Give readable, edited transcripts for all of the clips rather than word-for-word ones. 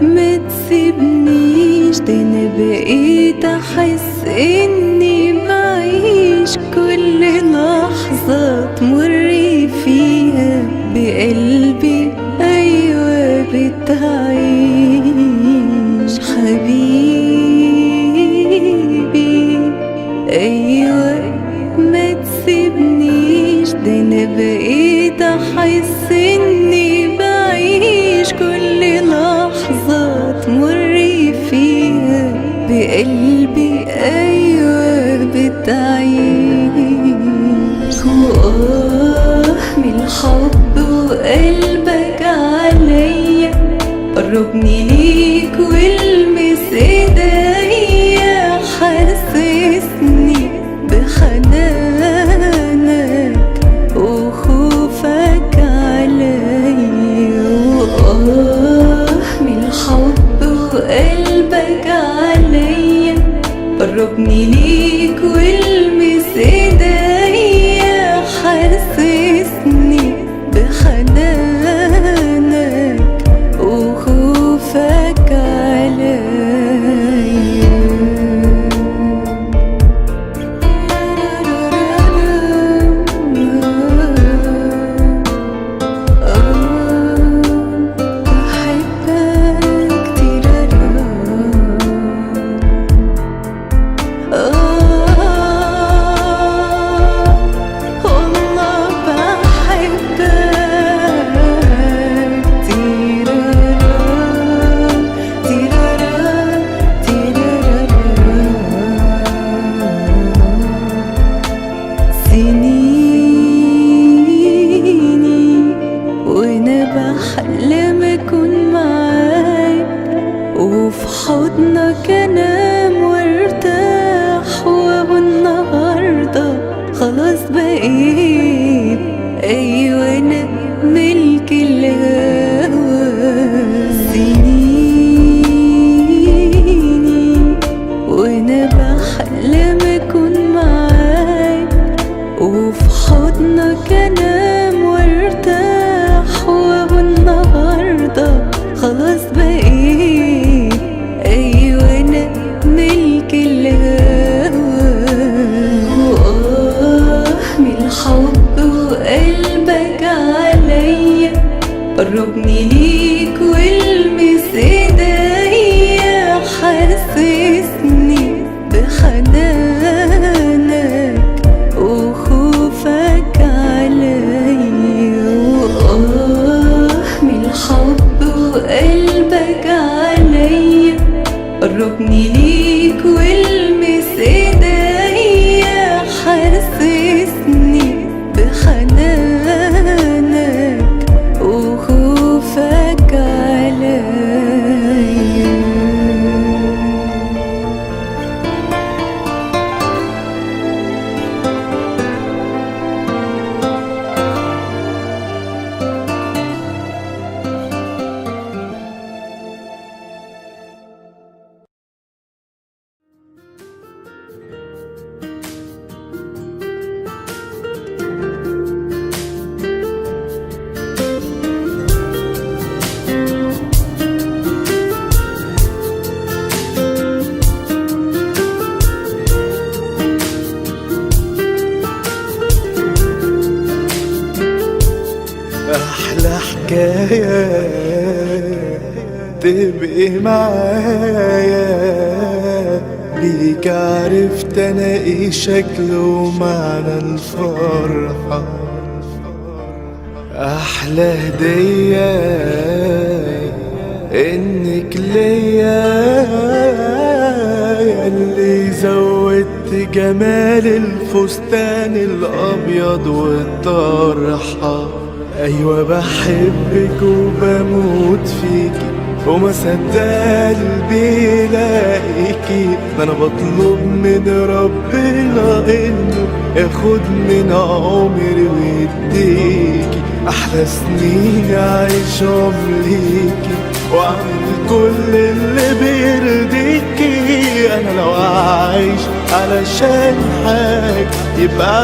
ما تسيبنيش، ده انا بقيت احس اني بعيش كل لحظة تمر فيها بقلبي. ايوه بتعيش حبيبي، ايوه ما تسيبنيش، ده انا بقيت احس اني بعيش كل لحظة تمر فيها بقلبي. ايوه بتعيش. من الحب وقلبك عليا، قربني ليك والمس ايديا، حسسني بحنانك وخوفك عليا. من الحب وقلبك عليا، قربني ليك والمس ايديا، حسسني بحنانك وخوفك عليا. بحلم اكون معاك وفي حضنك انام وارتاح، وهو النهارده خلاص بقيت ايوه انا ملك الهوى. سنيني وانا بحلم اكون معاك وفي حضنك انام وارتاح، وهو النهارده خلاص بقيت ايوه انا ملك الهوى. من الحب وقلبك عليا، قربني ليك والمس ايديا، حسسني بحنانك وخوفك عليا. من الحب وقلبك عليا، قربني ليك والمس ايديا، حسسني بحنانك وخوفك عليا. أحلى حكاية تبقي معايا، بيك عرفت أنا إيه شكل ومعنى الفرحة. أحلى هدية إنك ليا، ياللي زودت جمال الفستان الأبيض والطرحة. أيوة بحبك وبموت فيكي وما صدق قلبي يلاقيكي، ده أنا بطلب من ربنا إنه ياخد من عمري ويديكي أحلى سنين أعيشهم ليكي، وأعمل كل اللي بيرضيكي. أنا لو أعيش علشان حاجة يبقى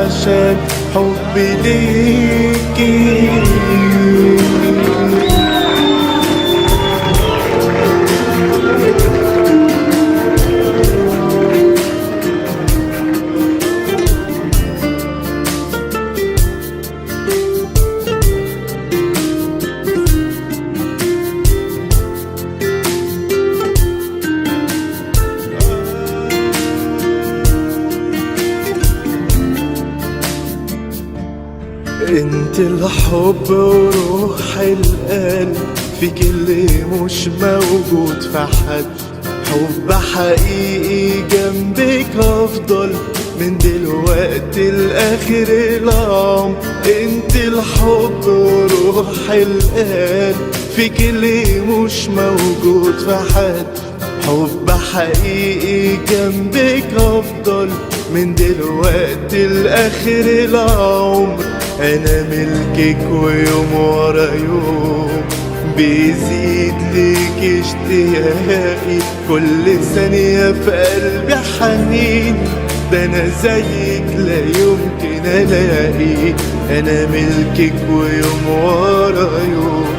عشان حبي ليكي. انت الحب وروح القلب، فيك اللي مش موجود في حد. حب حقيقي جنبك افضل من دلوقتي لاخر العمر. انت الحب وروح القلب، فيك اللي مش موجود في حد. حب حقيقي جنبك افضل من دلوقتي لاخر العمر. انا ملكك ويوم ورا يوم بيزيد ليك اشتياقي. كل ثانية في قلبي حنين، ده انا زيك لا يمكن الاقي. انا ملكك ويوم ورا يوم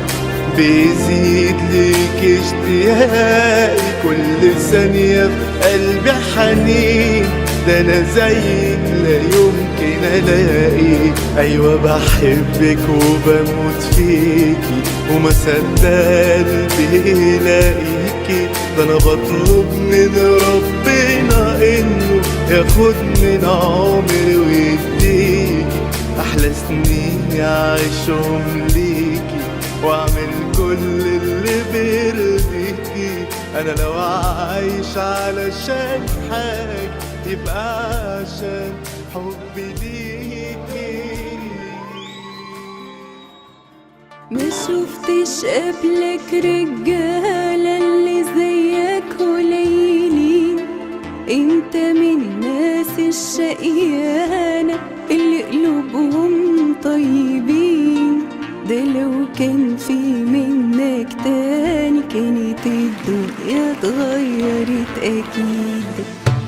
بيزيد ليك اشتياقي. كل ثانية في قلبي حنين، ده انا زيك لا يمكن الاقي. ايوه بحبك وبموت فيكي، وما صدق قلبي يلاقيكي. ده انا بطلب من ربنا انه ياخد من عمري ويديكي احلى سنين اعيشهم ليكي، واعمل كل اللي بيرضيكي. انا لو عايش علشان حاجة يبقى عشان حبي ليكي. ما شفتش قبلك رجالة اللي زيك قليلين. انت من الناس الشقيانة اللي قلوبهم طيبين. ده لو كان في منك تاني كانت الدنيا اتغيرت اكيد.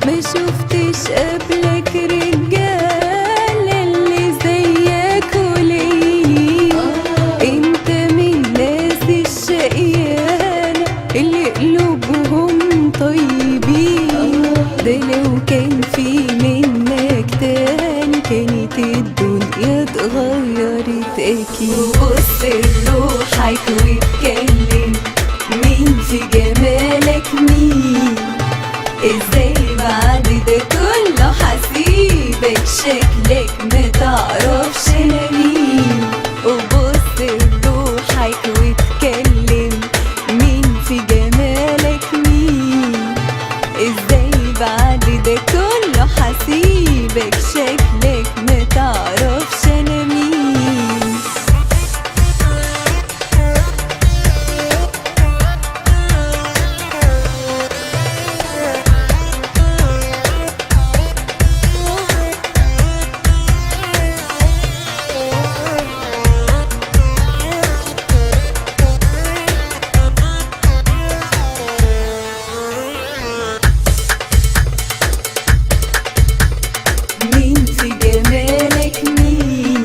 ما شفتش قبلك رجالة اللي زيك قليلين. انت من الناس الشقيانة اللي قلوبهم طيبين. ده لو كان في منك تاني كانت الدنيا اتغيرت اكيد. بص لروحك واتكلم، مين في جمالك مين؟ ازاي بعد ده كله حسيبك شكلك متعرفش انا مين؟ وبص لروحك واتكلم، مين في جمالك مين؟ ازاي بعد ده كله حسيبك شكلك متعرفش انا مين؟ مين في جمالك مين؟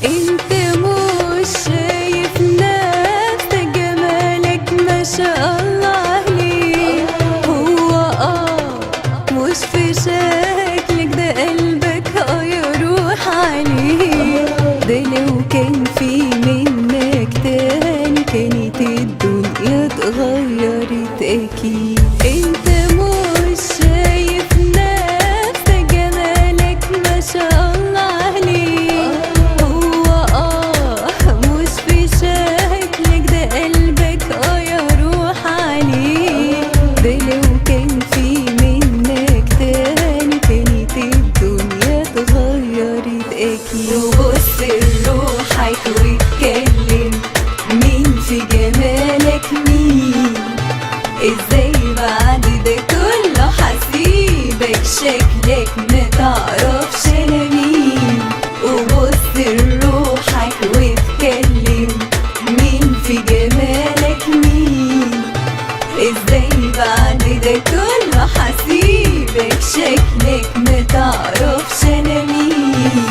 انت مش شايف نفسك جمالك ما شاء الله عليك. هو مش في شكلك، ده قلبك يروح عليه. ده لو كان في منك تاني كانت الدنيا اتغيرت اكيد. انت مش شايف نفسك جمالك ما شاء الله عليه. هو مش في شكلك، ده قلبك يروح عليه. ده لو كان في منك تاني كانت الدنيا اتغيرت اكيد. وبص لروحك واتكلم، مين في جمالك مين؟ ازاي بعد ده كله حسيبك شكلك متعرفش انا مين؟ وبص لروحك واتكلم، مين في جمالك مين؟ ازاي بعد ده كله حسيبك شكلك متعرفش انا مين؟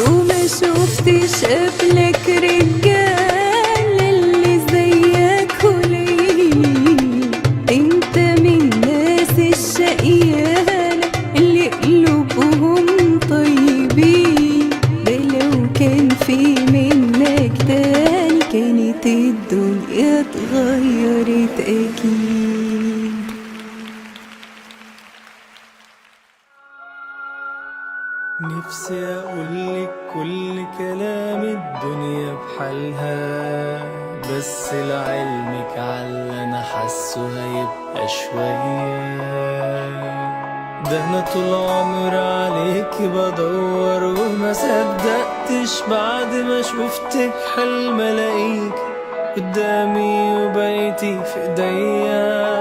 وما شفتش قبلك رجال اللي زيك قليلين. انت من الناس الشقيانة اللي قلوبهم طيبين. ده لو كان اتغيرت أكيد. نفسي أقولك كل كلام الدنيا بحالها، بس لعلمك عاللي أنا حاسه هيبقى شوية. ده أنا طول عمري عليكي بدور وما صدقتش بعد ما شفتك حلم ألاقيك قدامي وبقيتي في ايديا.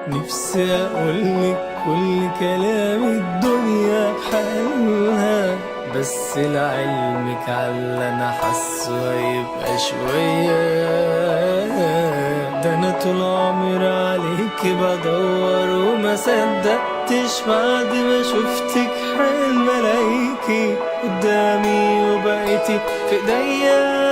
نفسي أقولك كل كلام الدنيا بحالها، بس لعلمك عاللي أنا حاسه هيبقى شوية. ده أنا طول عمري عليكي بدور وما صدقتش بعد ما شفتك حلم ألاقيكي قدامي وبقيتي في ايديا.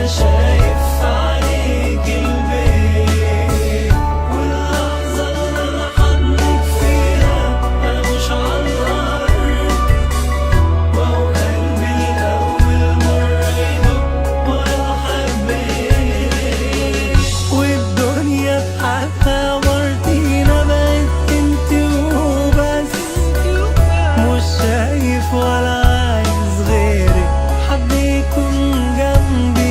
شايف عليك البيت واللحظة اللي أنا حضنك فيها أنا مش عالأرض، وهو قلبي الأول مرة يدق وأنا حبيت. والدنيا بحالها مرتينا بقت انتي وبس، مش شايف ولا عايز غيرك حد يكون جنبي.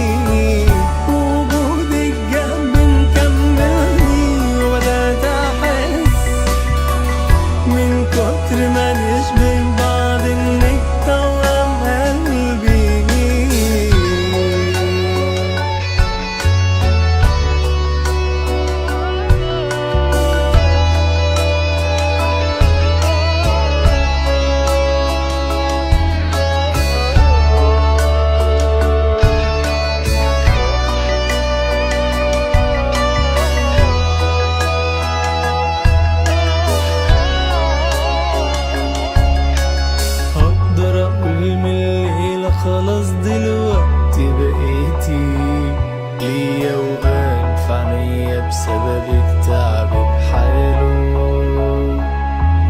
خلاص دلوقتي بقيتي ليا وبان في عينيا بسببك تعب بحاله،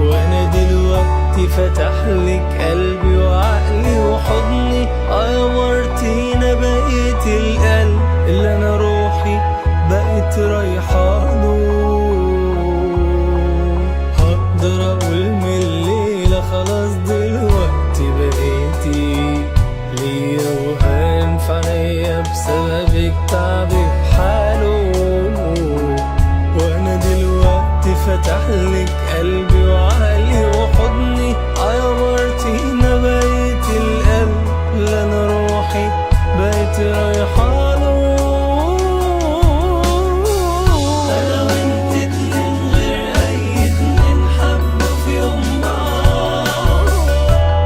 وانا دلوقتي فتحلك قلبي وعقلي وحضني. قمرتينا بقيت القلب اللي انا روحي بقيت رايحاله. هقدر اقول من الليلة خلاص دلوقتي بقيتي ليا وهان في عينيا بسببك تعبي بحاله، وانا دلوقتي فتحلك قلبي وعقلي وحضني. قمرتينا بقيت القلب اللي انا روحي بقيت رايحاله. انا وانت اتنين غير اي اتنين حبوا في يوم بعض،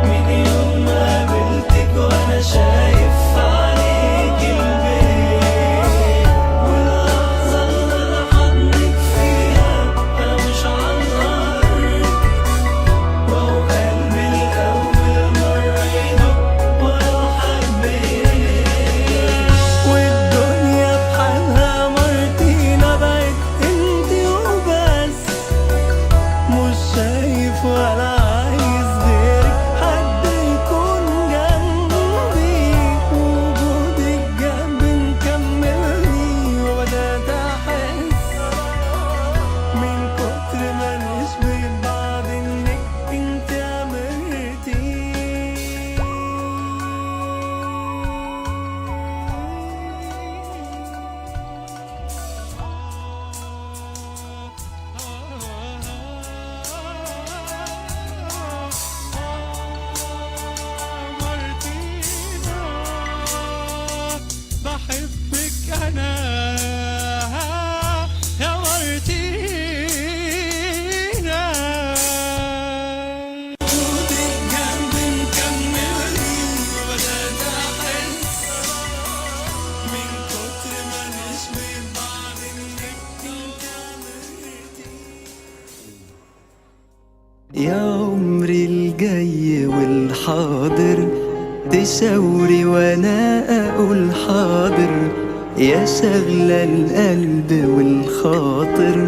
من يوم ما قابلتك وانا شايف عليك البيت واللحظة اللي انا حضنك فيها انا مش عالأرض، وهو قلبي الأول مرة يدق وأنا حبيت. والدنيا بحالها مرتينا بقت انتي وبس، مش شايف ولا عايز غيرك حد يكون جنبي. وجودك جنبي مكملني وبدأت أحس من كتر ما نشبه بعض إنك انت أمرتي. بحبك أنا يا مارتينا. وجودك جنبي مكملني وبدأت أحس من كتر ما نشبه بعض إنك انت أمرتي. يا عمري الجاي والحاضر تشاوري وانا اقول حاضر، يا شغلة القلب والخاطر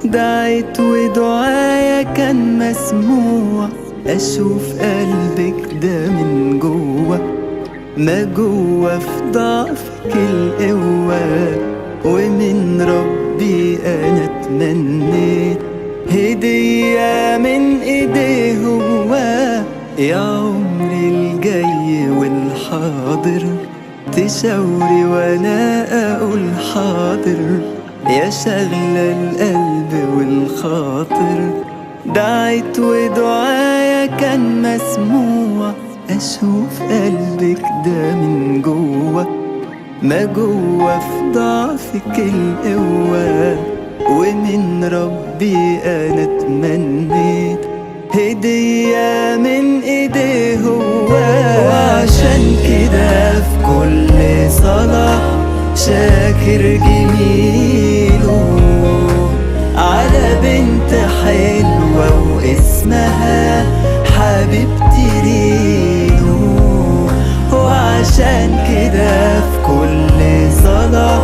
دعيت ودعايا كان مسموع، أشوف قلبك ده من جوه، ما جوه في ضعفك القوة. ومن ربي أنا اتمنيت هدية من إيديه هو، يا عمري الجاي والحاضر تشاوري وأنا أقول حاضر، يا شغلة القلب والخاطر. دعيت ودعايا كان مسموع، أشوف قلبك ده من جوه، ما جوه في ضعفك القوة. ومن ربي أنا اتمنيت هدية من إيديه هو، وعشان كده في كل صلاة شاكر جميله على بنت حلوة واسمها حبيبتي رينو. وعشان كده في كل صلاة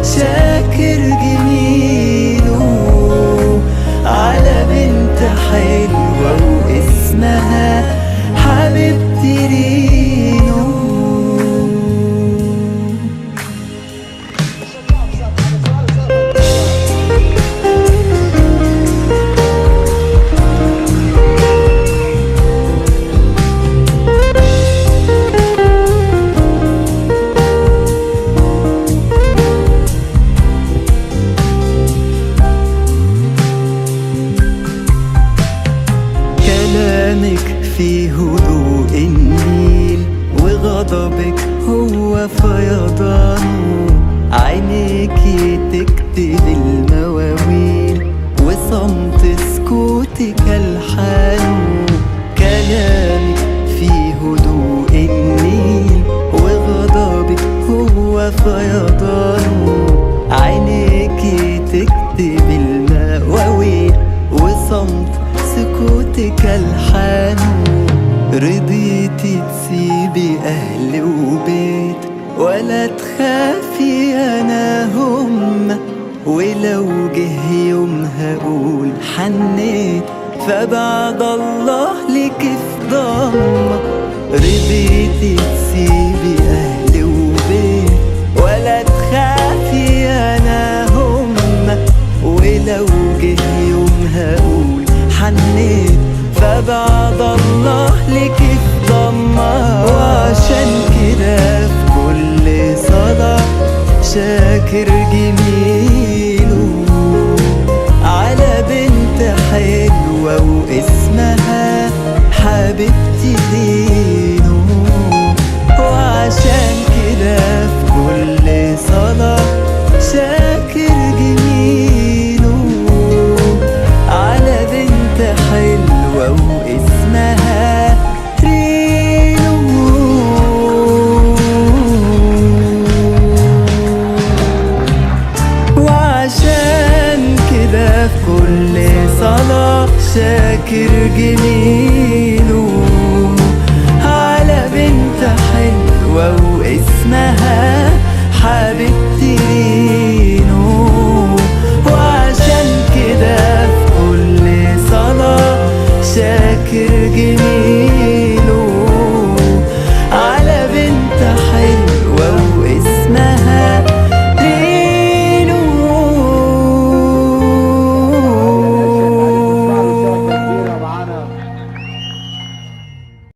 شاكر جميله على بنت حلوة واسمها حبيبتي رينو. كلامك في هدوء النيل، وغضبك هو فيضانه، عينيكي تكتب المواويل وصمت سكوتك ألحانه. كلامك في هدوء النيل، وغضبك هو فيضانه، عينيكي تكتب المواويل وصمت سكوتك ألحانه. رضيتي تسيبي أهل وبيت ولا تخافي أنا هم، ولو جه يوم هقول حنيت فبعد الله لك في ضمة. رضيتي تسيبي أهل وبيت ولا تخافي أنا هم، ولو جه يوم هقول حنيت فبعد الله لك في ضمة. وعشان كده في كل صلاة شاكر جميله على بنت حلوة واسمها حبيبتي رينو. وعشان كده في كل صلاة شاكر جميله على بنت حلوة واسمها رينو. وعشان كده في كل صلاة شاكر جميله على بنت حلوة واسمها حبيبتي رينو. وعشان كده في كل صلاة شاكر جميله